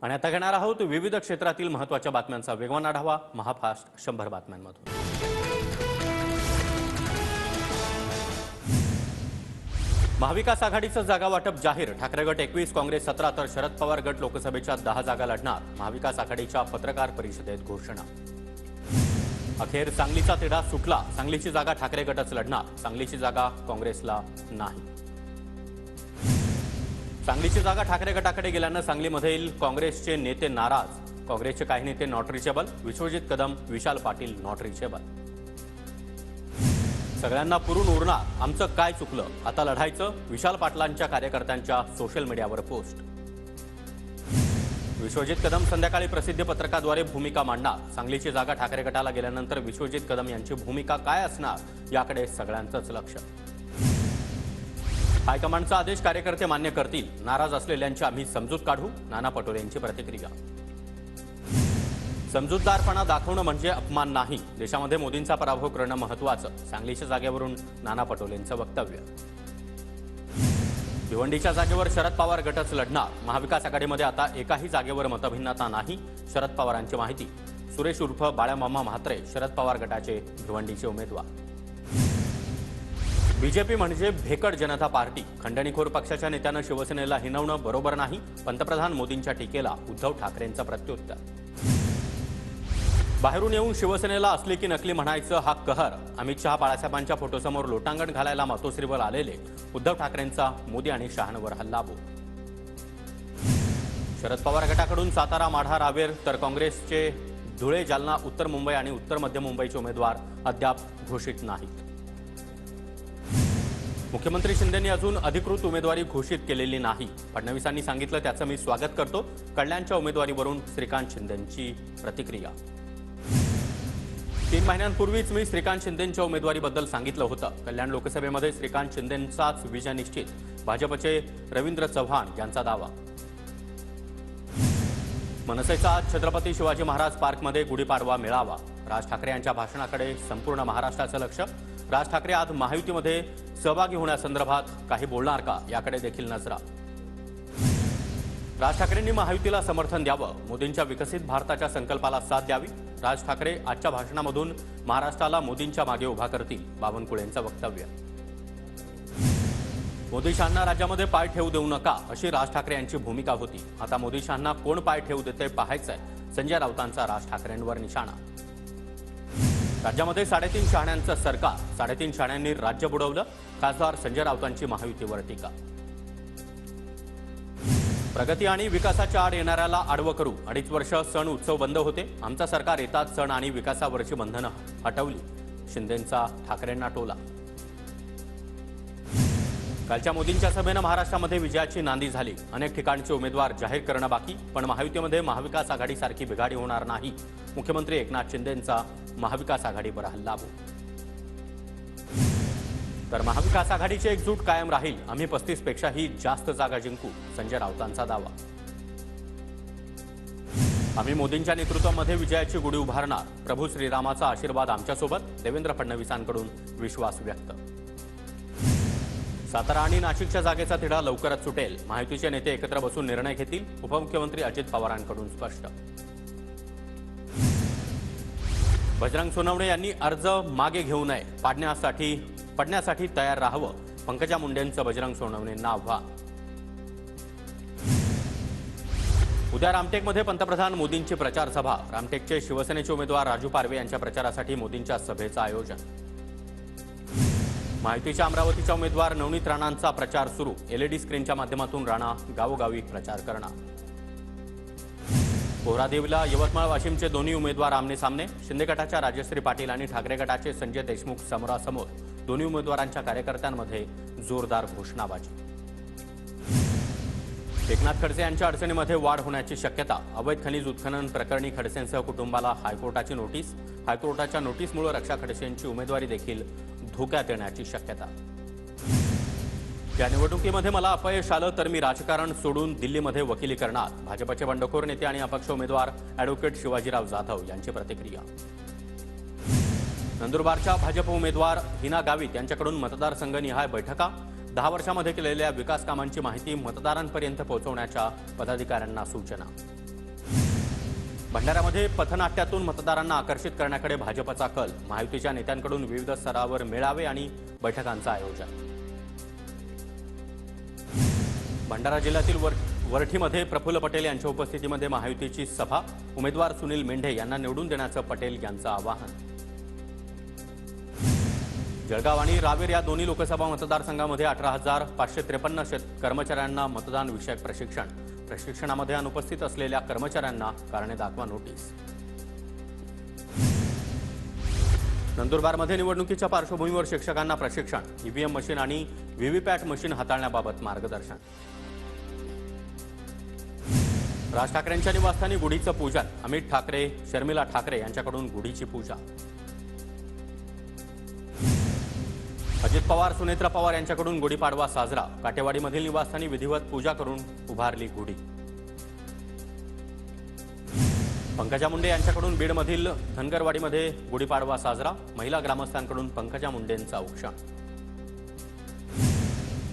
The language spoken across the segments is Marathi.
आणि आता घेणार आहोत विविध क्षेत्रातील महत्त्वाच्या बातम्यांचा वेगवान आढावा महाफास्ट 100 बातम्यांमधून। महाविकास आघाडीचं जागा वाटप जाहीर। ठाकरे गट 21, काँग्रेस 17 तर शरद पवार गट लोकसभेच्या 10 जागा लढणार। महाविकास आघाडीच्या पत्रकार परिषदेत घोषणा। अखेर सांगलीचा तिढा सुटला। सांगलीची जागा ठाकरे गटच लढणार। सांगलीची जागा काँग्रेसला नाही। सांगलीची जागा ठाकरे गटाकडे गेल्यानं सांगलीमधील काँग्रेसचे नेते नाराज। काँग्रेसचे काही नेते not reachable. Vishwajit Kadam, Vishal Patil not reachable. सगळ्यांना पुरून उरणार, आमचं काय चुकलं, आता लढायचं। विशाल पाटलांच्या कार्यकर्त्यांच्या सोशल मीडियावर पोस्ट। विश्वजित कदम संध्याकाळी प्रसिद्धी पत्रकाद्वारे भूमिका मांडणार। सांगलीची जागा ठाकरे गटाला गेल्यानंतर विश्वजित कदम यांची भूमिका काय असणार याकडे सगळ्यांचंच लक्ष। हायकमांडचा आदेश कार्यकर्ते मान्य करतील। नाराज असलेल्यांची आम्ही समजूत काढू। नाना पटोले यांची प्रतिक्रिया। समजूतदारपणा दाखवणं म्हणजे अपमान नाही। देशामध्ये मोदींचा पराभव करणं महत्त्वाचं। सांगलीच्या जागेवरून नाना पटोलेंचं वक्तव्य। भिवंडीच्या जागेवर शरद पवार गटच लढणार। महाविकास आघाडीमध्ये आता एकाही जागेवर मतभिन्नता नाही। शरद पवारांची माहिती। सुरेश उर्फ बाळामामा म्हात्रे शरद पवार गटाचे भिवंडीचे उमेदवार। बीजेपी म्हणजे भेकड जनता पार्टी। खंडणीखोर पक्षाच्या नेत्यानं शिवसेनेला हिणवणं बरोबर नाही। पंतप्रधान मोदींच्या टीकेला उद्धव ठाकरेंचं प्रत्युत्तर। बाहेरून येऊन शिवसेनेला असली की नकली म्हणायचं हा कहर। अमित शहा बाळासाहेबांच्या फोटोसमोर लोटांगण घालायला मातोश्रीवर आलेले उद्धव ठाकरेंचा मोदी आणि शहांवर हल्लाबोल। शरद पवार गटाकडून सातारा, माढा, रावेर तर काँग्रेसचे धुळे, जालना, उत्तर मुंबई आणि उत्तर मध्य मुंबईचे उमेदवार अद्याप घोषित नाहीत। मुख्यमंत्री शिंदेंनी अजून अधिकृत उमेदवारी घोषित केलेली नाही। फडणवीसांनी सांगितलं त्याचं मी स्वागत करतो। कल्याणच्या उमेदवारीवरून श्रीकांत शिंदेंची प्रतिक्रिया। 3 महिन्यांपूर्वीच मी श्रीकांत शिंदेंच्या उमेदवारीबद्दल सांगितलं होतं। कल्याण लोकसभेमध्ये श्रीकांत शिंदेंचाच विजय निश्चित। भाजपचे रवींद्र चव्हाण यांचा दावा। मनसेचा आज छत्रपती शिवाजी महाराज पार्कमध्ये गुढीपाडवा मेळावा। राज ठाकरे यांच्या भाषणाकडे संपूर्ण महाराष्ट्राचं लक्ष। राज ठाकरे आज महायुतीमध्ये सहभागी होण्यासंदर्भात काही बोलणार का याकडे देखील नजरा। राज ठाकरेंनी महायुतीला समर्थन द्यावं। मोदींच्या विकसित भारताच्या संकल्पाला साथ द्यावी। राज ठाकरे आजच्या भाषणामधून महाराष्ट्राला मोदींच्या मागे उभा करतील। बावनकुळेंचं वक्तव्य। मोदी शहांना राज्यामध्ये पाय ठेवू देऊ नका अशी राज ठाकरे यांची भूमिका होती। आता मोदी शहांना कोण पाय ठेवू देते पाहायचंय। संजय राऊतांचा राज ठाकरेंवर निशाणा। राज्यामध्ये 3.5 शहाण्यांचं सरकार। 3.5 शहाण्यांनी राज्य बुडवलं। खासदार संजय राऊतांची महायुतीवर टीका। प्रगती आणि विकासाच्या आड येणाऱ्याला आडवं करू। 2.5 वर्ष सण उत्सव बंद होते। आमचं सरकार येतात सण आणि विकासावरची बंधनं हटवली। शिंदेंचा ठाकरेंना टोला। कालच्या मोदींच्या सभेनं महाराष्ट्रामध्ये विजयाची नांदी झाली। अनेक ठिकाणचे उमेदवार जाहीर करणं बाकी, पण महायुतीमध्ये महाविकास आघाडीसारखी बिघाडी होणार नाही। मुख्यमंत्री एकनाथ शिंदेंचा महाविकास आघाडीवर हल्लाबोल। तर महाविकास आघाडीची एकजूट कायम राहील। आम्ही 35 पेक्षाही जास्त जागा जिंकू। संजय राऊतांचा दावा। आम्ही मोदींच्या नेतृत्वामध्ये विजयाची गुढी उभारणार। प्रभू श्रीरामाचा आशीर्वाद आमच्यासोबत। देवेंद्र फडणवीसांकडून विश्वास व्यक्त। सातारा आणि नाशिकच्या जागेचा तिढा लवकरच सुटेल। महायुतीचे नेते एकत्र बसून निर्णय घेतील। उपमुख्यमंत्री अजित पवारांकडून स्पष्ट। बजरंग सोनवणे यांनी अर्ज मागे घेऊ नये। पडण्यासाठी तयार राहावं। पंकजा मुंडेंचं बजरंग सोनवणेंना आव्हान। उद्या रामटेकमध्ये पंतप्रधान मोदींची प्रचार सभा। रामटेकचे शिवसेनेचे उमेदवार राजू पारवे यांच्या प्रचारासाठी मोदींच्या सभेचं आयोजन। महायुतीच्या अमरावतीच्या उमेदवार नवनीत राणांचा प्रचार सुरू। LED स्क्रीनच्या माध्यमातून राणा गावोगावी प्रचार करणार। पोहरादेवीला यवतमाळ वाशिमचे दोन्ही उमेदवार आमने सामने। शिंदे गटाच्या राजश्री पाटील आणि ठाकरे गटाचे संजय देशमुख समोरासमोर। दोन्ही उमेदवारांच्या कार्यकर्त्यांमध्ये जोरदार घोषणाबाजी। एकनाथ खडसे यांच्या अडचणीमध्ये वाढ होण्याची शक्यता। अवैध खनिज उत्खनन प्रकरणी खडसेंसह कुटुंबाला हायकोर्टाची नोटीस। हायकोर्टाच्या नोटीसमुळे रक्षा खडसेंची उमेदवारी देखील धोक्यात येण्याची शक्यता। या निवडणुकीमध्ये मला अपयश आलं तर मी राजकारण सोडून दिल्लीमध्ये वकिली करणार। भाजपचे बंडखोर नेते आणि अपक्ष उमेदवार ॲडव्होकेट शिवाजीराव जाधव यांची प्रतिक्रिया। नंदुरबारच्या भाजप उमेदवार हिना गावित यांच्याकडून मतदारसंघनिहाय बैठका। 10 वर्षांमध्ये केलेल्या विकास कामांची माहिती मतदारांपर्यंत पोहोचवण्याच्या पदाधिकाऱ्यांना सूचना। भंडाऱ्यामध्ये पथनाट्यातून मतदारांना आकर्षित करण्याकडे भाजपचा कल. महायुतीच्या नेत्यांकडून विविध स्तरावर मेळावे आणि बैठकांचं आयोजन. भंडारा जिल्ह्यातील वरठीमध्ये प्रफुल्ल पटेल यांच्या उपस्थितीमध्ये महायुतीची सभा. उमेदवार सुनील मेंढे यांना निवडून देण्याचं पटेल यांचं आवाहन. जळगाव आणि रावेर या दोन्ही लोकसभा मतदारसंघामध्ये 18,553 कर्मचाऱ्यांना मतदान विषयक प्रशिक्षण. प्रशिक्षणामध्ये अनुपस्थित असलेल्या कर्मचाऱ्यांना कारणे दाखवा नोटीस. नंदुरबारमध्ये निवडणुकीच्या पार्श्वभूमीवर शिक्षकांना प्रशिक्षण. ईव्हीएम मशीन आणि व्हीव्हीपॅट मशीन हाताळण्याबाबत मार्गदर्शन. राज ठाकरेंच्या निवासस्थानी गुढीचं पूजन. अमित ठाकरे, शर्मिला ठाकरे यांच्याकडून गुढीची पूजा. अजित पवार, सुनेत्रा पवार यांच्याकडून गुढीपाडवा साजरा. काटेवाडीमधील निवासस्थानी विधिवत पूजा करून उभारली गुढी. पंकजा मुंडे यांच्याकडून बीडमधील धनगरवाडीमध्ये गुढीपाडवा साजरा. महिला ग्रामस्थांकडून पंकजा मुंडेंचा औक्षण.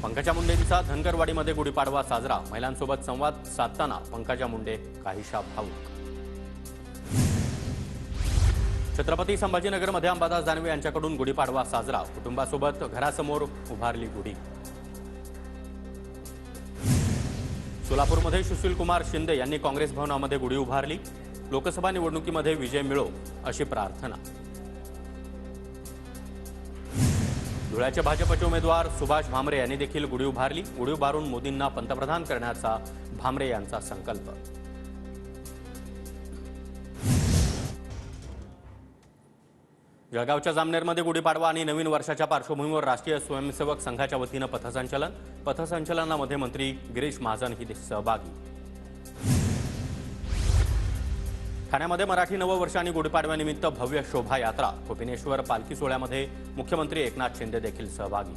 पंकजा मुंडेंचा धनगरवाडीमध्ये गुढीपाडवा साजरा. महिलांसोबत संवाद साधताना पंकजा मुंडे काहीशा भावूक. छत्रपती संभाजीनगरमध्ये अंबादास दानवे यांच्याकडून गुढीपाडवा साजरा. कुटुंबासोबत घरासमोर उभारली गुढी. सोलापूरमध्ये सुशीलकुमार शिंदे यांनी काँग्रेस भवनामध्ये गुढी उभारली. लोकसभा निवडणुकीमध्ये विजय मिळो अशी प्रार्थना. धुळ्याचे भाजपचे उमेदवार सुभाष भामरे यांनी देखील गुढी उभारली. गुढी उभारून मोदींना पंतप्रधान करण्याचा भामरे यांचा संकल्प. जळगावच्या जामनेरमध्ये गुढीपाडवा आणि नवीन वर्षाच्या पार्श्वभूमीवर राष्ट्रीय स्वयंसेवक संघाच्या वतीनं पथसंचलन. पथसंचलनामध्ये मंत्री गिरीश महाजन ही सहभागी. ठाण्यामध्ये मराठी नववर्ष आणि गुढीपाडव्यानिमित्त भव्य शोभायात्रा. कोपिनेश्वर पालखी सोहळ्यामध्ये मुख्यमंत्री एकनाथ शिंदे देखील सहभागी.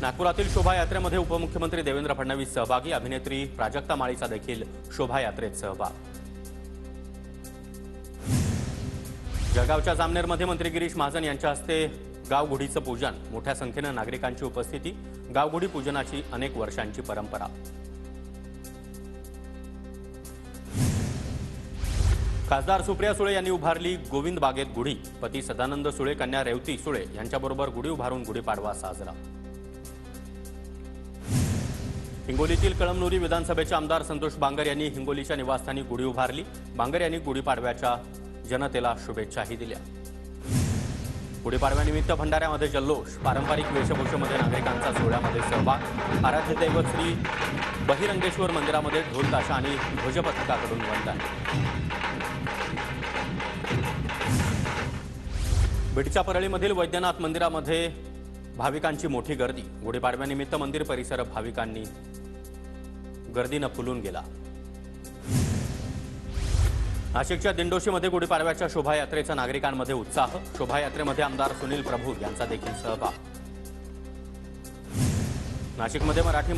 नागपुरातील शोभायात्रेमध्ये उपमुख्यमंत्री देवेंद्र फडणवीस सहभागी. अभिनेत्री प्राजक्ता माळीचा देखील शोभायात्रेत सहभाग. जळगावच्या जामनेरमध्ये मंत्री गिरीश महाजन यांच्या हस्ते गावगुढीचं पूजन. मोठ्या संख्येनं नागरिकांची उपस्थिती. गावगुढी पूजनाची अनेक वर्षांची परंपरा. खासदार सुप्रिया सुळे यांनी उभारली गोविंद बागेत गुढी. पती सदानंद सुळे, कन्या रेवती सुळे यांच्याबरोबर गुढी उभारून गुढीपाडवा साजरा. हिंगोलीतील कळमनुरी विधानसभेचे आमदार संतोष बांगर यांनी हिंगोलीच्या निवासस्थानी गुढी उभारली. बांगर यांनी गुढीपाडव्याच्या जनतेला शुभेच्छाही दिल्या. गुढीपाडव्यानिमित्त भंडाऱ्यामध्ये जल्लोष. पारंपरिक वेशभूषेमध्ये नागरिकांचा सोहळ्यामध्ये सहभाग. आराध्य दैवत श्री बहिरंगेश्वर मंदिरामध्ये ढोल ताशा आणि ध्वजपथकाकडून वंदन. बीडच्या परळीमधील वैद्यनाथ मंदिरामध्ये भाविकांची मोठी गर्दी. गुढीपाडव्यानिमित्त मंदिर परिसर भाविकांनी गर्दीनं फुलून गेला. नाशिकच्या दिंडोशीमध्ये गुढीपाडव्याच्या शोभायात्रेचा नागरिकांमध्ये उत्साह. शोभायात्रेमध्ये आमदार सुनील प्रभू यांचा देखील सहभाग. नाशिकमध्ये मराठी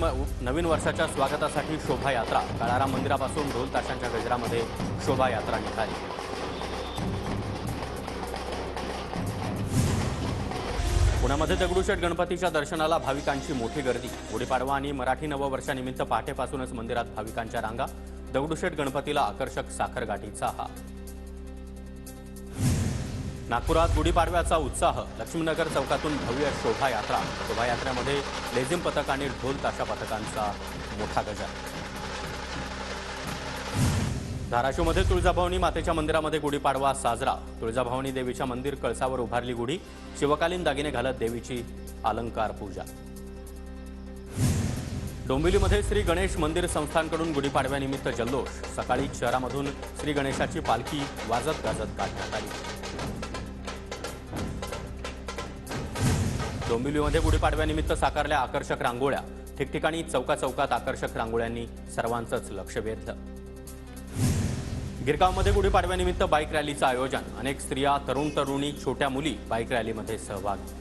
नवीन वर्षाच्या स्वागतासाठी शोभायात्रा. काळाराम मंदिरापासून ढोल ताशांच्या गजरामध्ये शोभायात्रा निघाली. पुण्यामध्ये दगडूशेठ गणपतीच्या दर्शनाला भाविकांची मोठी गर्दी. गुढीपाडवा आणि मराठी नववर्षानिमित्त पहाटेपासूनच मंदिरात भाविकांच्या रांगा. दगडूशेठ गणपतीला आकर्षक साखरगाठीचा हा. नागपुरात गुढीपाडव्याचा उत्साह. लक्ष्मीनगर चौकातून भव्य शोभायात्रा. शोभायात्रेमध्ये लेझिम पथक आणि ढोल ताशा पथकांचा मोठा गजर. धाराशिवमध्ये तुळजाभवानी मातेच्या मंदिरामध्ये गुढीपाडवा साजरा. तुळजाभवानी देवीच्या मंदिर कळसावर उभारली गुढी. शिवकालीन दागिने घालत देवीची अलंकार पूजा. डोंबिवलीमध्ये श्री गणेश मंदिर संस्थांकडून गुढीपाडव्यानिमित्त जल्लोष. सकाळी शहरामधून श्री गणेशाची पालखी वाजत गाजत काढण्यात आली. डोंबिवलीमध्ये गुढीपाडव्यानिमित्त साकारल्या आकर्षक रांगोळ्या. ठिकठिकाणी चौकाचौकात आकर्षक रांगोळ्यांनी सर्वांचंच लक्ष वेधलं. गिरगावमध्ये गुढीपाडव्यानिमित्त बाईक रॅलीचं आयोजन. अनेक स्त्रिया, तरुण तरुणी, छोट्या मुली बाईक रॅलीमध्ये सहभागी.